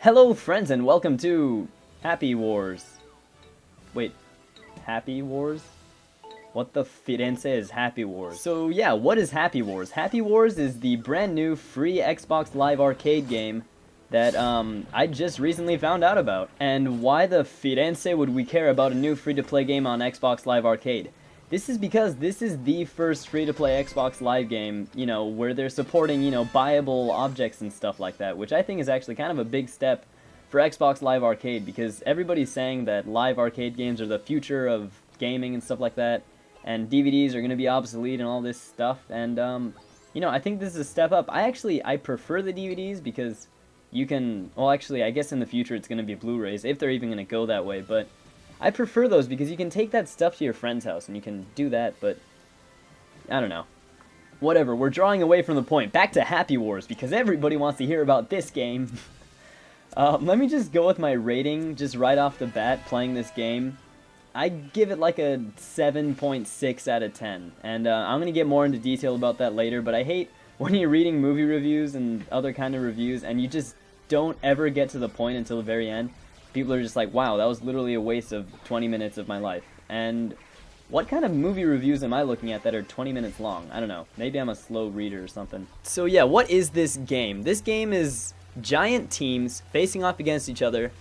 Hello friends and welcome to Happy Wars. Wait, Happy Wars? What the Firenze is Happy Wars? So yeah, what is Happy Wars? Happy Wars is the brand new free Xbox Live Arcade game that I just recently found out about. And why the Firenze would we care about a new free-to-play game on Xbox Live Arcade? This is because this is the first free-to-play Xbox Live game, where they're supporting, buyable objects and stuff like that, which I think is actually kind of a big step for Xbox Live Arcade, because everybody's saying that live arcade games are the future of gaming and stuff like that, and DVDs are going to be obsolete and all this stuff, and, I think this is a step up. I prefer the DVDs because you can, well, actually, I guess in the future it's going to be Blu-rays, if they're even going to go that way, but I prefer those because you can take that stuff to your friend's house and you can do that, but I don't know. Whatever, we're drawing away from the point. Back to Happy Wars because everybody wants to hear about this game. Let me just go with my rating just right off the bat playing this game. I give it like a 7.6 out of 10. And I'm going to get more into detail about that later, but I hate when you're reading movie reviews and other kind of reviews and you just don't ever get to the point until the very end. People are just like, wow, that was literally a waste of 20 minutes of my life. And what kind of movie reviews am I looking at that are 20 minutes long? I don't know. Maybe I'm a slow reader or something. So yeah, what is this game? This game is giant teams facing off against each other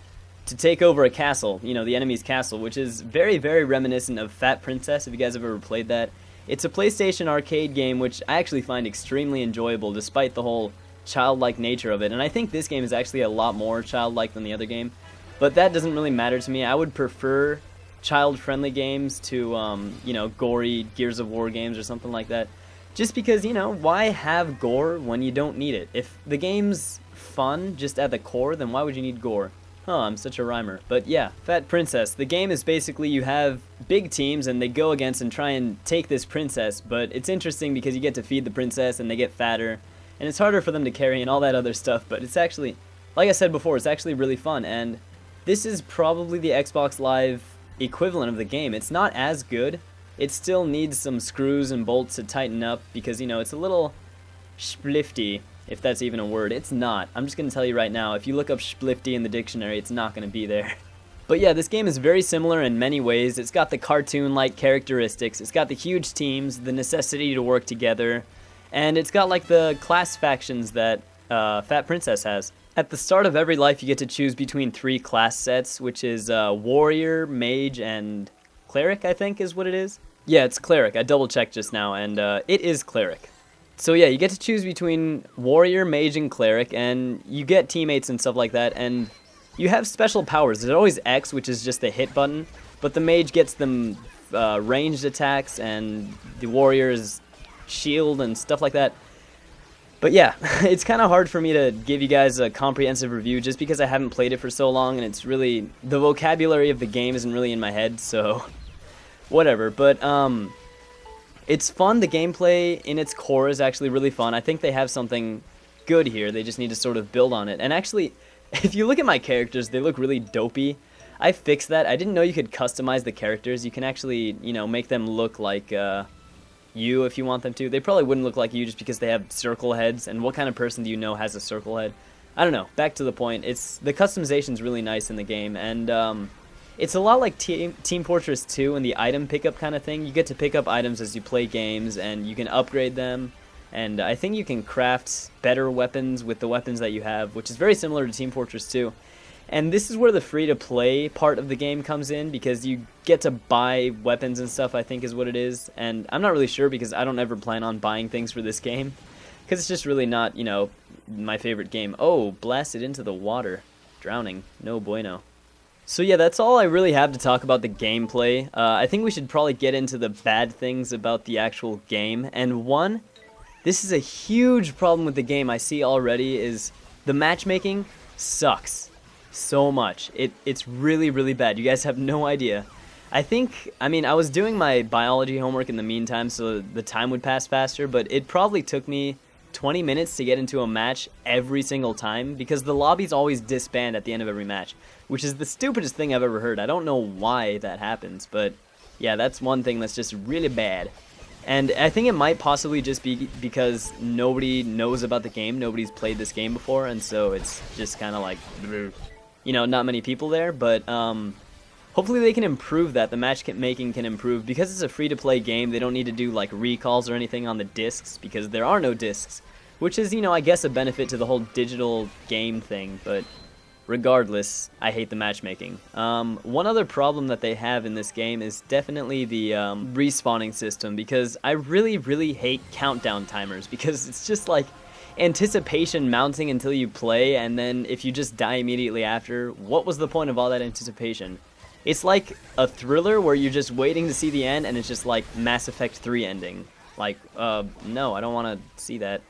to take over a castle, the enemy's castle, which is very, very reminiscent of Fat Princess, if you guys have ever played that. It's a PlayStation arcade game, which I actually find extremely enjoyable, despite the whole childlike nature of it. And I think this game is actually a lot more childlike than the other game. But that doesn't really matter to me. I would prefer child-friendly games to, gory Gears of War games or something like that. Just because, why have gore when you don't need it? If the game's fun just at the core, then why would you need gore? Huh, I'm such a rhymer. But yeah, Fat Princess. The game is basically you have big teams and they go against and try and take this princess. But it's interesting because you get to feed the princess and they get fatter. And it's harder for them to carry and all that other stuff. But it's actually, like I said before, it's actually really fun. And this is probably the Xbox Live equivalent of the game. It's not as good. It still needs some screws and bolts to tighten up because, it's a little splifty, if that's even a word. It's not. I'm just going to tell you right now, if you look up splifty in the dictionary, it's not going to be there. But yeah, this game is very similar in many ways. It's got the cartoon-like characteristics. It's got the huge teams, the necessity to work together, and it's got like the class factions that Fat Princess has. At the start of every life, you get to choose between 3 class sets, which is Warrior, Mage, and Cleric, I think is what it is. Yeah, it's Cleric. I double-checked just now, and it is Cleric. So yeah, you get to choose between Warrior, Mage, and Cleric, and you get teammates and stuff like that, and you have special powers. There's always X, which is just the hit button, but the Mage gets them ranged attacks, and the Warrior's shield and stuff like that. But yeah, it's kind of hard for me to give you guys a comprehensive review just because I haven't played it for so long, and it's really, the vocabulary of the game isn't really in my head, so whatever. But it's fun. The gameplay in its core is actually really fun. I think they have something good here. They just need to sort of build on it. And actually, if you look at my characters, they look really dopey. I fixed that. I didn't know you could customize the characters. You can actually, make them look like you if you want them to. They probably wouldn't look like you just because they have circle heads, and what kind of person do you know has a circle head? I don't know. Back to the point. The customization's really nice in the game, and it's a lot like Team Fortress 2 and the item pickup kind of thing. You get to pick up items as you play games, and you can upgrade them, and I think you can craft better weapons with the weapons that you have, which is very similar to Team Fortress 2. And this is where the free-to-play part of the game comes in, because you get to buy weapons and stuff, I think is what it is. And I'm not really sure because I don't ever plan on buying things for this game, because it's just really not, my favorite game. Oh, blasted into the water. Drowning. No bueno. So yeah, that's all I really have to talk about the gameplay. I think we should probably get into the bad things about the actual game. And one, this is a huge problem with the game I see already, is the matchmaking sucks so much. It's really, really bad. You guys have no idea. I was doing my biology homework in the meantime, so the time would pass faster, but it probably took me 20 minutes to get into a match every single time, because the lobbies always disband at the end of every match, which is the stupidest thing I've ever heard. I don't know why that happens, but yeah, that's one thing that's just really bad. And I think it might possibly just be because nobody knows about the game, nobody's played this game before, and so it's just kind of like, you know, not many people there, but hopefully they can improve that. The matchmaking can improve. Because it's a free-to-play game, they don't need to do like recalls or anything on the discs, because there are no discs, which is, you know, I guess a benefit to the whole digital game thing, but regardless, I hate the matchmaking. One other problem that they have in this game is definitely the respawning system, because I really hate countdown timers, because it's just like anticipation mounting until you play, and then if you just die immediately after, what was the point of all that anticipation? It's like a thriller where you're just waiting to see the end, and it's just like Mass Effect 3 ending. Like, no, I don't want to see that.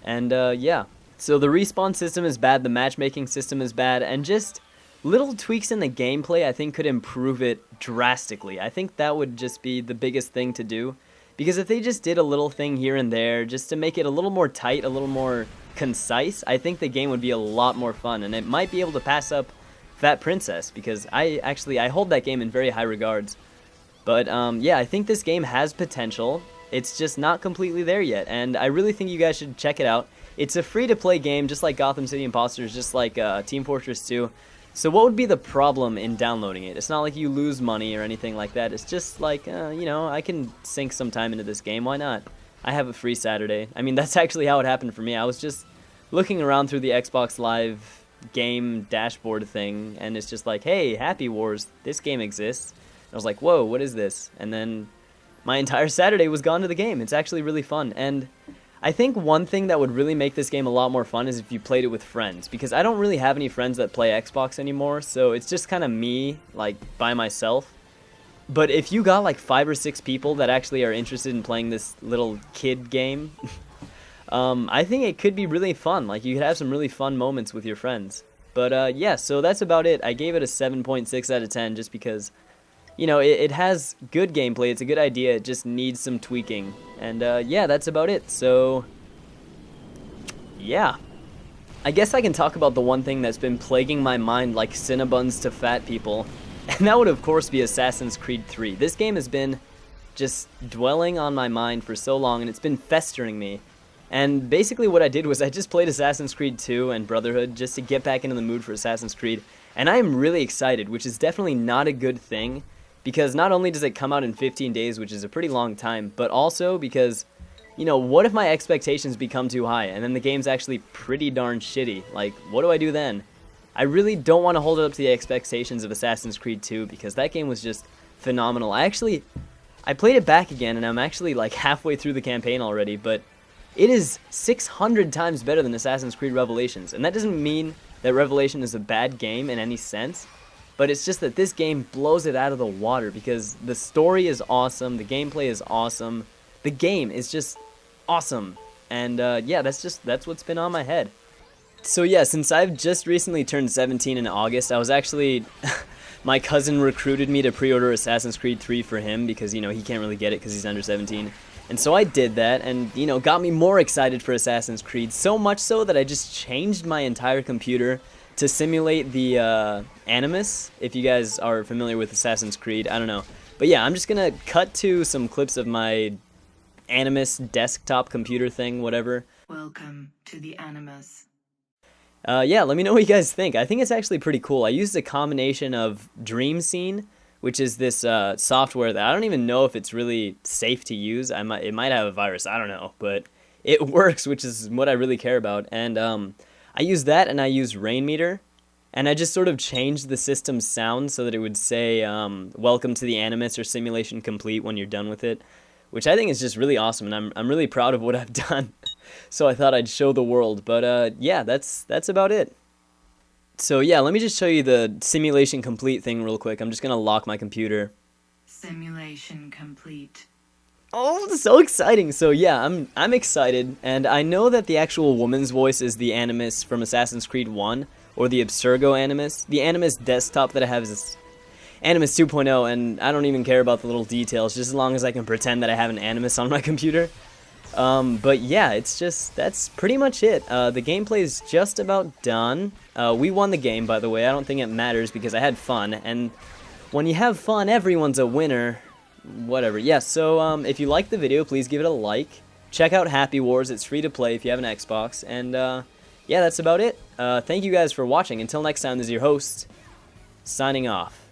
And, yeah. So the respawn system is bad, the matchmaking system is bad, and just little tweaks in the gameplay I think could improve it drastically. I think that would just be the biggest thing to do, because if they just did a little thing here and there just to make it a little more tight, a little more concise, I think the game would be a lot more fun, and it might be able to pass up Fat Princess, because I hold that game in very high regards. But yeah, I think this game has potential. It's just not completely there yet, and I really think you guys should check it out. It's a free-to-play game, just like Gotham City Imposters, just like Team Fortress 2. So what would be the problem in downloading it? It's not like you lose money or anything like that. It's just like, you know, I can sink some time into this game. Why not? I have a free Saturday. I mean, that's actually how it happened for me. I was just looking around through the Xbox Live game dashboard thing, and it's just like, hey, Happy Wars, this game exists. And I was like, whoa, what is this? And then my entire Saturday was gone to the game. It's actually really fun, and I think one thing that would really make this game a lot more fun is if you played it with friends, because I don't really have any friends that play Xbox anymore, so it's just kind of me, like, by myself. But if you got like 5 or 6 people that actually are interested in playing this little kid game, I think it could be really fun. Like, you could have some really fun moments with your friends. But yeah, so that's about it. I gave it a 7.6 out of 10 just because, you know, it has good gameplay. It's a good idea. It just needs some tweaking. And yeah, that's about it. So yeah, I guess I can talk about the one thing that's been plaguing my mind like Cinnabons to fat people. And that would of course be Assassin's Creed 3. This game has been just dwelling on my mind for so long, and it's been festering me. And basically what I did was I just played Assassin's Creed 2 and Brotherhood just to get back into the mood for Assassin's Creed. And I am really excited, which is definitely not a good thing, because not only does it come out in 15 days, which is a pretty long time, but also because, you know, what if my expectations become too high and then the game's actually pretty darn shitty? Like, what do I do then? I really don't want to hold it up to the expectations of Assassin's Creed 2, because that game was just phenomenal. I played it back again, and I'm actually like halfway through the campaign already, but it is 600 times better than Assassin's Creed Revelations. And that doesn't mean that Revelation is a bad game in any sense, but it's just that this game blows it out of the water, because the story is awesome, the gameplay is awesome, the game is just awesome. And yeah, that's what's been on my head. So yeah, since I've just recently turned 17 in August, I was actually my cousin recruited me to pre-order Assassin's Creed 3 for him, because, you know, he can't really get it because he's under 17. And so I did that, and, you know, got me more excited for Assassin's Creed, so much so that I just changed my entire computer to simulate the Animus. If you guys are familiar with Assassin's Creed, I don't know. But yeah, I'm just gonna cut to some clips of my Animus desktop computer thing, whatever. Welcome to the Animus. Yeah, let me know what you guys think. I think it's actually pretty cool. I used a combination of Dream Scene, which is this software that I don't even know if it's really safe to use. It might have a virus, I don't know, but it works, which is what I really care about. And I use that, and I use Rainmeter, and I just sort of changed the system's sound so that it would say welcome to the Animus or simulation complete when you're done with it, which I think is just really awesome, and I'm really proud of what I've done. So I thought I'd show the world. But yeah, that's about it. So yeah, let me just show you the simulation complete thing real quick. I'm just gonna lock my computer. Simulation complete. Oh, so exciting! So yeah, I'm excited, and I know that the actual woman's voice is the Animus from Assassin's Creed 1, or the Abstergo Animus. The Animus desktop that I have is Animus 2.0, and I don't even care about the little details, just as long as I can pretend that I have an Animus on my computer. But yeah, that's pretty much it. The gameplay is just about done. We won the game, by the way. I don't think it matters because I had fun, and when you have fun, everyone's a winner. whatever. Yeah, so if you liked the video, please give it a like. Check out Happy Wars. It's free to play if you have an Xbox. And yeah, that's about it. Thank you guys for watching. Until next time, this is your host, signing off.